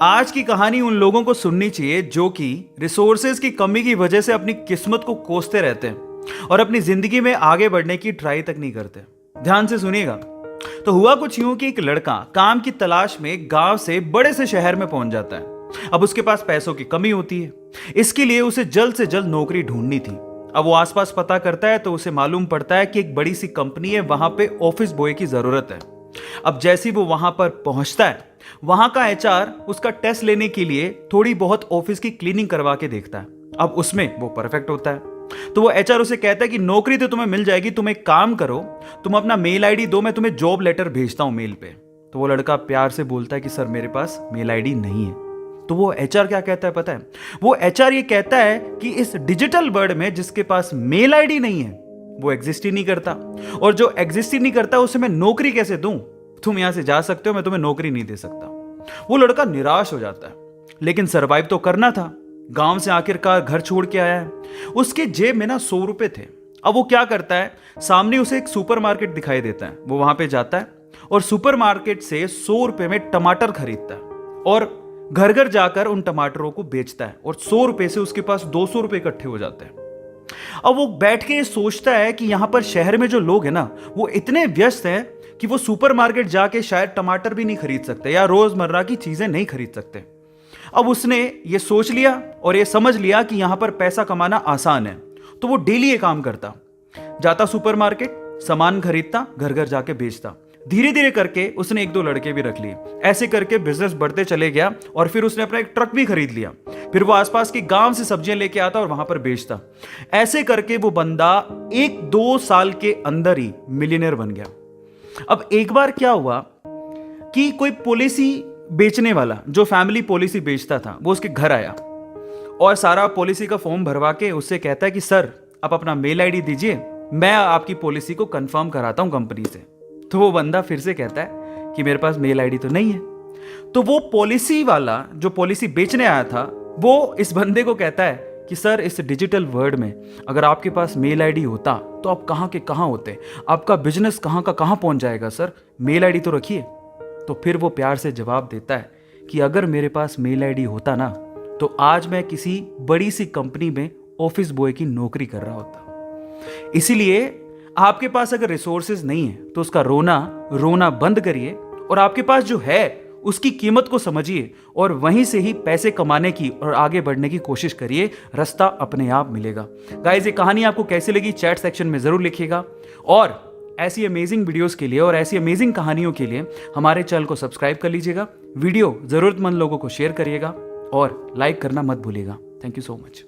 आज की कहानी उन लोगों को सुननी चाहिए जो कि रिसोर्सेज की कमी की वजह से अपनी किस्मत को कोसते रहते हैं और अपनी जिंदगी में आगे बढ़ने की ट्राई तक नहीं करते। ध्यान से सुनिएगा। तो हुआ कुछ यूं कि एक लड़का काम की तलाश में गांव से बड़े से शहर में पहुंच जाता है। अब उसके पास पैसों की कमी होती है, इसके लिए उसे जल्द से जल्द नौकरी ढूंढनी थी। अब वो आसपास पता करता है तो उसे मालूम पड़ता है कि एक बड़ी सी कंपनी है, वहां पे ऑफिस बॉय की जरूरत है। अब जैसे वो वहां पर पहुंचता है, वहां का एचआर उसका टेस्ट लेने के लिए थोड़ी बहुत ऑफिस की क्लीनिंग करवा के देखता है। अब उसमें वो परफेक्ट होता है तो वो एचआर उसे कहता है कि नौकरी तो तुम्हें मिल जाएगी, तुम एक काम करो, तुम अपना मेल आईडी दो, मैं तुम्हें जॉब लेटर भेजता हूं मेल पे। तो वो लड़का प्यार से बोलता है कि सर मेरे पास मेल आईडी नहीं है। तो वो एचआर क्या कहता है पता है? वो एचआर ये कहता है कि इस डिजिटल वर्ल्ड में जिसके पास मेल आईडी नहीं है वो एग्जिस्ट ही नहीं करता, और जो एग्जिस्ट ही नहीं करता उसे मैं नौकरी कैसे दूं? तुम यहां से जा सकते हो, मैं तुम्हें नौकरी नहीं दे सकता। वो लड़का निराश हो जाता है, लेकिन सरवाइव तो करना था। गांव से आखिरकार घर छोड़ के आया है, उसके जेब में ना 100 रुपए थे। अब वो क्या करता है, सामने उसे एक सुपरमार्केट दिखाई देता है, वो वहां पे जाता है और सुपरमार्केट से 100 रुपए में टमाटर खरीदता है और घर घर जाकर उन टमाटरों को बेचता है, और 100 रुपए से उसके पास 200 रुपए इकट्ठे हो जाते हैं। अब वो बैठ के सोचता है कि यहां पर शहर में जो लोग हैं ना, वो इतने व्यस्त हैं कि वो सुपरमार्केट जाके शायद टमाटर भी नहीं खरीद सकते या रोजमर्रा की चीजें नहीं खरीद सकते। अब उसने ये सोच लिया और ये समझ लिया कि यहां पर पैसा कमाना आसान है, तो वो डेली ये काम करता, जाता सुपरमार्केट, सामान खरीदता, घर घर जाके बेचता। धीरे धीरे करके उसने 1-2 लड़के भी रख लिए। ऐसे करके बिजनेस बढ़ते चले गया और फिर उसने अपना एक ट्रक भी खरीद लिया। फिर वो आसपास के गांव से सब्जियां लेके आता और वहां पर बेचता। ऐसे करके वो बंदा 1-2 साल के अंदर ही मिलियनर बन गया। अब एक बार क्या हुआ कि कोई पॉलिसी बेचने वाला जो फैमिली पॉलिसी बेचता था वो उसके घर आया और सारा पॉलिसी का फॉर्म भरवा के उससे कहता है कि सर आप अपना मेल आईडी दीजिए, मैं आपकी पॉलिसी को कंफर्म कराता हूं कंपनी से। तो वो बंदा फिर से कहता है कि मेरे पास मेल आईडी तो नहीं है। तो वो पॉलिसी वाला जो पॉलिसी बेचने आया था वो इस बंदे को कहता है कि सर इस डिजिटल वर्ल्ड में अगर आपके पास मेल आईडी होता तो आप कहाँ के कहाँ होते, आपका बिजनेस कहाँ का कहाँ पहुंच जाएगा, सर मेल आईडी तो रखिए। तो फिर वो प्यार से जवाब देता है कि अगर मेरे पास मेल आईडी होता ना तो आज मैं किसी बड़ी सी कंपनी में ऑफिस बॉय की नौकरी कर रहा होता। इसीलिए आपके पास अगर रिसोर्सेज नहीं है तो उसका रोना बंद करिए और आपके पास जो है उसकी कीमत को समझिए और वहीं से ही पैसे कमाने की और आगे बढ़ने की कोशिश करिए, रास्ता अपने आप मिलेगा। गाइस ये कहानी आपको कैसी लगी चैट सेक्शन में जरूर लिखिएगा, और ऐसी अमेजिंग वीडियोस के लिए और ऐसी अमेजिंग कहानियों के लिए हमारे चैनल को सब्सक्राइब कर लीजिएगा। वीडियो जरूरतमंद लोगों को शेयर करिएगा और लाइक करना मत भूलिएगा। Thank you so much.